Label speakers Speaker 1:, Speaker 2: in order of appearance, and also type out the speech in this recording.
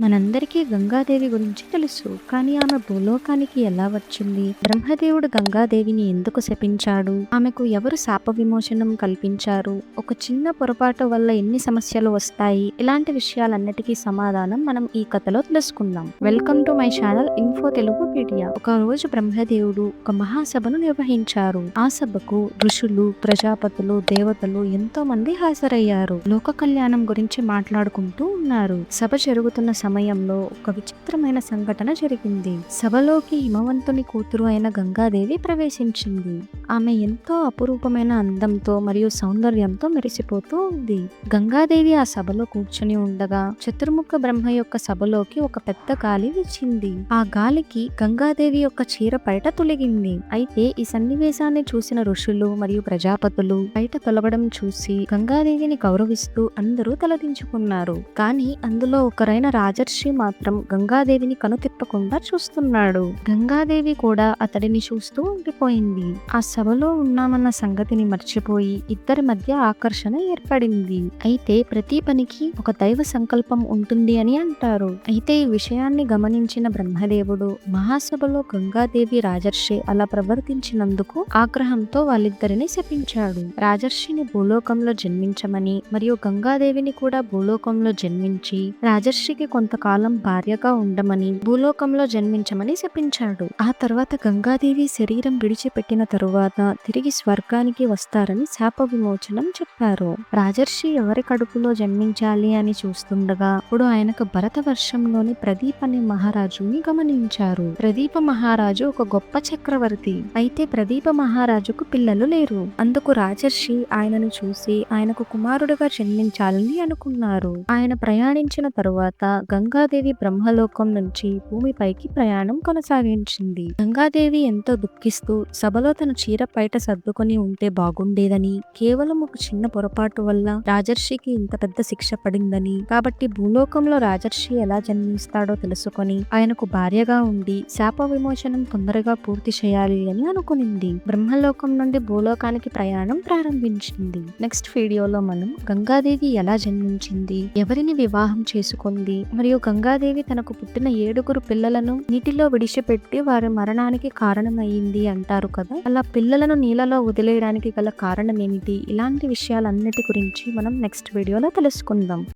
Speaker 1: మనందరికీ గంగాదేవి గురించి తెలుసు. కానీ ఆమె భూలోకానికి ఎలా వచ్చింది? బ్రహ్మదేవుడు గంగాదేవిని ఎందుకు శపించాడు? ఆమెకు ఎవరు శాప విమోచనం కల్పించారు? ఒక చిన్న పొరపాటు వల్ల ఎన్ని సమస్యలు వస్తాయి? ఇలాంటి విషయాలన్నిటికీ సమాధానం మనం ఈ కథలో తెలుసుకుందాం. Welcome to my channel info Telugu media. ఒక రోజు బ్రహ్మదేవుడు ఒక మహాసభను నిర్వహించారు. ఆ సభకు ఋషులు, ప్రజాపతులు, దేవతలు ఎంతో మంది హాజరయ్యారు. లోక కళ్యాణం గురించి మాట్లాడుకుంటూ ఉన్నారు. సభ జరుగుతున్న సమయంలో ఒక విచిత్రమైన సంఘటన జరిగింది. సభలోకి హిమవంతుని కూతురు అయిన గంగాదేవి ప్రవేశించింది. ఆమె ఎంతో అపురూపమైన అందంతో మరియు సౌందర్యంతో మెరిసిపోతూ ఉంది. గంగాదేవి ఆ సభలో కూర్చుని ఉండగా చతుర్ముఖ బ్రహ్మ యొక్క సభలోకి ఒక పెద్ద గాలి వీచింది. ఆ గాలికి గంగాదేవి యొక్క చీర బయట తొలగింది. అయితే ఈ సన్నివేశాన్ని చూసిన ఋషులు మరియు ప్రజాపతులు బయట తొలగడం చూసి గంగాదేవిని గౌరవిస్తూ అందరూ తలదించుకున్నారు. కానీ అందులో ఒకరైన రాజర్షి మాత్రం గంగాదేవిని కనుతిప్పకుండా చూస్తున్నాడు. గంగాదేవి కూడా అతడిని చూస్తూ ఉండిపోయింది. ఆ సభలో ఉన్నామన్న సంగతిని మర్చిపోయి ఇద్దరి మధ్య ఆకర్షణ ఏర్పడింది. అయితే ప్రతి పనికి ఒక దైవ సంకల్పం ఉంటుంది అని అంటారు. అయితే ఈ విషయాన్ని గమనించిన బ్రహ్మదేవుడు మహాసభలో గంగాదేవి రాజర్షి అలా ప్రవర్తించినందుకు ఆగ్రహంతో వాళ్ళిద్దరిని శపించాడు. రాజర్షిని భూలోకంలో జన్మించమని మరియు గంగాదేవిని కూడా భూలోకంలో జన్మించి రాజర్షికి కొంతకాలం భార్యగా ఉండమని భూలోకంలో జన్మించమని శపించాడు. ఆ తర్వాత గంగాదేవి శరీరం విడిచిపెట్టిన తరువాత తిరిగి స్వర్గానికి వస్తారని శాప విమోచనం చెప్పారు. రాజర్షి ఎవరి కడుపులో జన్మించాలి అని చూస్తుండగా ఇప్పుడు ఆయనకు భరత వర్షంలోని ప్రదీప్ అనే మహారాజుని గమనించారు. ప్రదీప మహారాజు ఒక గొప్ప చక్రవర్తి. అయితే ప్రదీప మహారాజుకు పిల్లలు లేరు. అందుకు రాజర్షి ఆయనను చూసి ఆయనకు కుమారుడుగా జన్మించాలని అనుకున్నారు. ఆయన ప్రయాణించిన తరువాత గంగాదేవి బ్రహ్మలోకం నుంచి భూమిపైకి ప్రయాణం కొనసాగించింది. గంగాదేవి ఎంతో దుఃఖిస్తూ సభలో తన చీర బయట సర్దుకొని ఉంటే బాగుండేదని, కేవలం ఒక చిన్న పొరపాటు వల్ల రాజర్షికి ఇంత పెద్ద శిక్ష పడిందని, కాబట్టి భూలోకంలో రాజర్షి ఎలా జన్మిస్తాడో తెలుసుకొని ఆయనకు భార్యగా ఉండి శాప విమోచనం తొందరగా పూర్తి చేయాలి అని అనుకునింది. బ్రహ్మలోకం నుండి భూలోకానికి ప్రయాణం ప్రారంభించింది. నెక్స్ట్ వీడియోలో మనం గంగాదేవి ఎలా జన్మించింది, ఎవరిని వివాహం చేసుకుంది మరియు గంగాదేవి తనకు పుట్టిన 7 పిల్లలను నీటిలో విడిచిపెట్టి వారి మరణానికి కారణమయ్యింది అంటారు కదా, అలా పిల్లలను నీళ్ళలో వదిలేయడానికి గల కారణం ఏమిటి, ఇలాంటి విషయాలన్నిటి గురించి మనం నెక్స్ట్ వీడియోలో తెలుసుకుందాం.